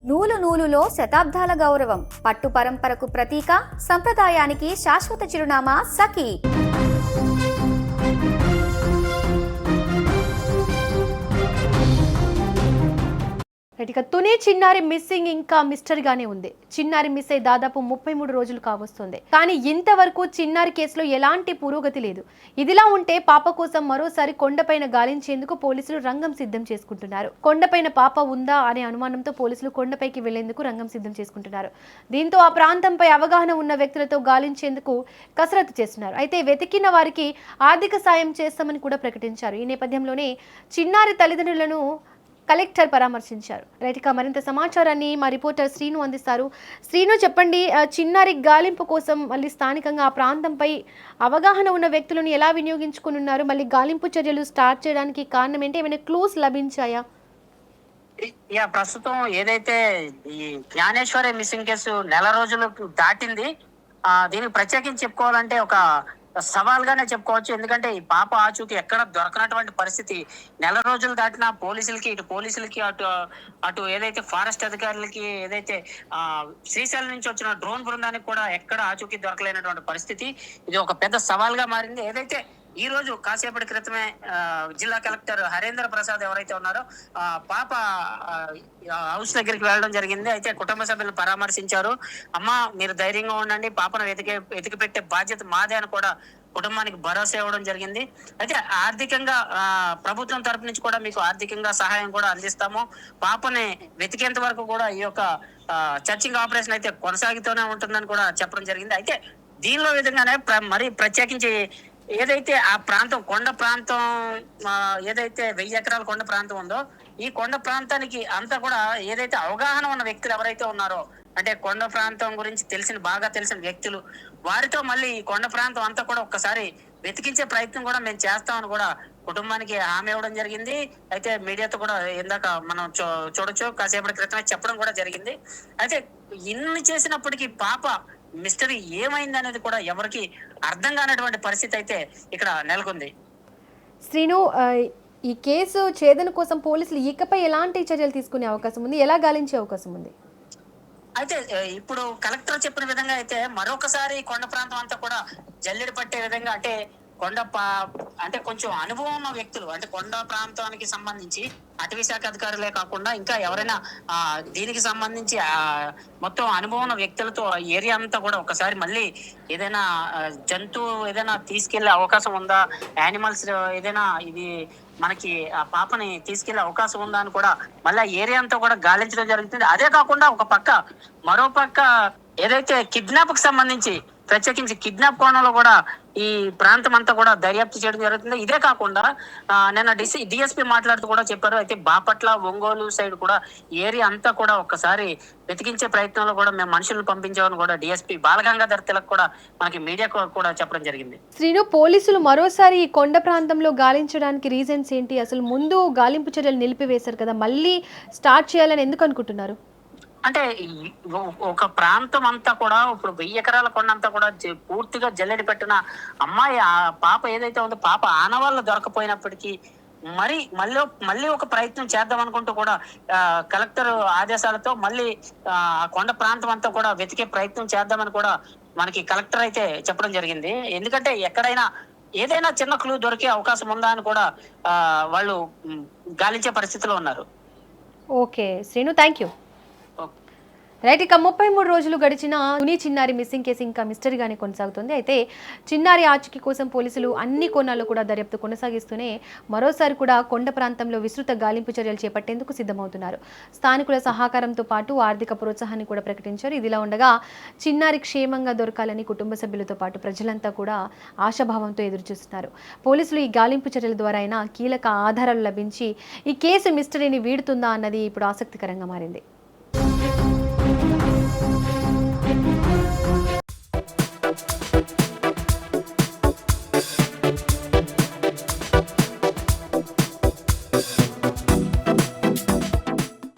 నూలు నూలులో శతాబ్దాల గౌరవం, పట్టు పరంపరకు ప్రతీక, సంప్రదాయానికి శాశ్వత చిరునామా సఖీ. ఇక తుని చిన్నారి మిస్సింగ్ ఇంకా మిస్టరీగానే ఉంది. చిన్నారి మిస్ అయి దాదాపు 33 రోజులు కావస్తుంది. కానీ ఇంతవరకు చిన్నారి కేసులో ఎలాంటి పురోగతి లేదు. ఇదిలా ఉంటే పాప కోసం మరోసారి కొండపైన గాలించేందుకు పోలీసులు రంగం సిద్ధం చేసుకుంటున్నారు. కొండపైన పాప ఉందా అనే అనుమానంతో పోలీసులు కొండపైకి వెళ్లేందుకు రంగం సిద్ధం చేసుకుంటున్నారు. దీంతో ఆ ప్రాంతంపై అవగాహన ఉన్న వ్యక్తులతో గాలించేందుకు కసరత్తు చేస్తున్నారు. అయితే వెతికిన వారికి ఆర్థిక సాయం చేస్తామని కూడా ప్రకటించారు. ఈ నేపథ్యంలోనే చిన్నారి తల్లిదండ్రులను కలెక్టర్ పరామర్శించారు. రైట్గా మరింత సమాచారాన్ని మా రిపోర్టర్ శ్రీను అందిస్తారు. శ్రీను, చెప్పండి, చిన్నారి గాలింపు కోసం మళ్ళీ స్థానికంగా ఆ ప్రాంతంపై అవగాహన ఉన్న వ్యక్తులను ఎలా వినియోగించుకున్నారు? మళ్ళీ గాలింపు చర్యలు స్టార్ట్ చేయడానికి కారణం ఏంటి? ఏమైనా క్లూస్ లభించాయా? ప్రస్తుతం ఏదైతే ఈ జ్ఞానేశ్వరి మిస్సింగ్ కేసు నెల రోజులకు దాటింది, దీనికి ప్రత్యేకించి చెప్పుకోవాలంటే ఒక సవాల్గానే చెప్పుకోవచ్చు. ఎందుకంటే ఈ పాప ఆచూకీ ఎక్కడ దొరకనటువంటి పరిస్థితి. నెల రోజులు దాటిన పోలీసులకి అటు ఏదైతే ఫారెస్ట్ అధికారులకి, ఏదైతే శ్రీశైలం నుంచి వచ్చిన డ్రోన్ బృందానికి కూడా ఎక్కడ ఆచూకీ దొరకలేనటువంటి పరిస్థితి. ఇది ఒక పెద్ద సవాల్గా మారింది. ఏదైతే ఈ రోజు కాసేపటి క్రితమే జిల్లా కలెక్టర్ హరేంద్ర ప్రసాద్ ఎవరైతే ఉన్నారో పాప హౌస్ దగ్గరికి వెళ్ళడం జరిగింది. అయితే కుటుంబ సభ్యులను పరామర్శించారు. అమ్మ, మీరు ధైర్యంగా ఉండండి, పాపను వెతికి పెట్టే బాధ్యత మాదే అని కూడా కుటుంబానికి భరోసా ఇవ్వడం జరిగింది. అయితే ఆర్థికంగా ప్రభుత్వం తరపు నుంచి కూడా మీకు ఆర్థికంగా సహాయం కూడా అందిస్తాము. పాపని వెతికేంత వరకు కూడా ఈ యొక్క సర్చింగ్ ఆపరేషన్ అయితే కొనసాగుతూనే ఉంటుందని కూడా చెప్పడం జరిగింది. అయితే దీనిలో విధంగానే మరి ప్రత్యేకించి ఏదైతే ఆ ప్రాంతం కొండ ప్రాంతం, ఏదైతే 1000 ఎకరాల కొండ ప్రాంతం ఉందో, ఈ కొండ ప్రాంతానికి అంతా కూడా ఏదైతే అవగాహన ఉన్న వ్యక్తులు ఎవరైతే ఉన్నారో, అంటే కొండ ప్రాంతం గురించి బాగా తెలిసిన వ్యక్తులు, వారితో మళ్ళీ ఈ కొండ ప్రాంతం అంతా కూడా ఒక్కసారి వెతికించే ప్రయత్నం కూడా మేము చేస్తామని కూడా కుటుంబానికి హామీ ఇవ్వడం జరిగింది. అయితే మీడియాతో కూడా ఇందాక మనం చూడొచ్చు, కాసేపటి క్రితమే చెప్పడం కూడా జరిగింది. అయితే ఇన్ని చేసినప్పటికీ పాప మిస్టరీ ఏమైంది అనేది కూడా ఎవరికి అర్థం కానటువంటి పరిస్థితి అయితే ఇక్కడ నెలకొంది. శ్రీను, ఈ కేసు ఛేదన కోసం పోలీసులు ఇకపై ఎలాంటి చర్యలు తీసుకునే అవకాశం ఉంది? ఎలా గాలించే అవకాశం ఉంది? అయితే ఇప్పుడు కలెక్టర్ చెప్పిన విధంగా అయితే మరొకసారి కొండ ప్రాంతం అంతా కూడా జల్లెడ పట్టే విధంగా, అంటే కొంచెం అనుభవం ఉన్న వ్యక్తులు, అంటే కొండ ప్రాంతానికి సంబంధించి అటవీ శాఖ అధికారులే కాకుండా ఇంకా ఎవరైనా దీనికి సంబంధించి మొత్తం అనుభవం ఉన్న వ్యక్తులతో ఏరియా అంతా కూడా ఒకసారి మళ్ళీ ఏదైనా జంతువు ఏదైనా తీసుకెళ్లే అవకాశం ఉందా, యానిమల్స్ ఏదైనా ఇది మనకి ఆ పాపని తీసుకెళ్లే అవకాశం ఉందా అని కూడా మళ్ళీ ఏరియా అంతా కూడా గాలించడం జరుగుతుంది. అదే కాకుండా మరో పక్క ఏదైతే కిడ్నాప్ కు సంబంధించి ప్రత్యేకించి కిడ్నాప్ కోణంలో కూడా ఈ ప్రాంతం అంతా కూడా దర్యాప్తు చేయడం జరుగుతుంది. ఇదే కాకుండా నిన్న డిఎస్పీ మాట్లాడుతూ కూడా చెప్పారు. అయితే బాపట్ల, ఒంగోలు సైడ్ కూడా ఏరియా అంతా కూడా ఒక్కసారి వెతికించే ప్రయత్నంలో కూడా మేము మనుషులను పంపించామని కూడా డిఎస్పీ బాలగంగాధర్ తిలక్ కూడా మనకి మీడియా కూడా చెప్పడం జరిగింది. శ్రీను, పోలీసులు మరోసారి ఈ కొండ ప్రాంతంలో గాలించడానికి రీజన్స్ ఏంటి? అసలు ముందు గాలింపు చర్యలు నిలిపివేశారు కదా, మళ్ళీ స్టార్ట్ చేయాలని ఎందుకు అనుకుంటున్నారు? అంటే ఒక ప్రాంతం అంతా కూడా ఇప్పుడు 1000 ఎకరాల కొండ అంతా కూడా పూర్తిగా జల్లెడి పెట్టిన అమ్మాయి, ఆ పాప ఏదైతే ఉందో, పాప ఆనవాళ్ళు దొరకపోయినప్పటికీ మళ్ళీ ఒక ప్రయత్నం చేద్దాం అనుకుంటూ కూడా కలెక్టర్ ఆదేశాలతో మళ్ళీ ఆ కొండ ప్రాంతం అంతా కూడా వెతికే ప్రయత్నం చేద్దామని కూడా మనకి కలెక్టర్ అయితే చెప్పడం జరిగింది. ఎందుకంటే ఎక్కడైనా ఏదైనా చిన్న క్లూ దొరికే అవకాశం ఉందా అని కూడా వాళ్ళు గాలించే పరిస్థితిలో ఉన్నారు. Okay Srinu, thank you. Right, ఇక 33 రోజులు గడిచిన తుని చిన్నారి మిస్సింగ్ కేసు ఇంకా మిస్టరీగానే కొనసాగుతుంది. అయితే చిన్నారి ఆచూకీ కోసం పోలీసులు అన్ని కోణాల్లో కూడా దర్యాప్తు కొనసాగిస్తూనే మరోసారి కూడా కొండ ప్రాంతంలో విస్తృత గాలింపు చర్యలు చేపట్టేందుకు సిద్ధమవుతున్నారు. స్థానికుల సహకారంతో పాటు ఆర్థిక ప్రోత్సాహాన్ని కూడా ప్రకటించారు. ఇదిలా ఉండగా చిన్నారి క్షేమంగా దొరకాలని కుటుంబ సభ్యులతో పాటు ప్రజలంతా కూడా ఆశాభావంతో ఎదురుచూస్తున్నారు. పోలీసులు ఈ గాలింపు చర్యల ద్వారా అయినా కీలక ఆధారాలు లభించి ఈ కేసు మిస్టరీని వీడుతుందా అన్నది ఇప్పుడు ఆసక్తికరంగా మారింది.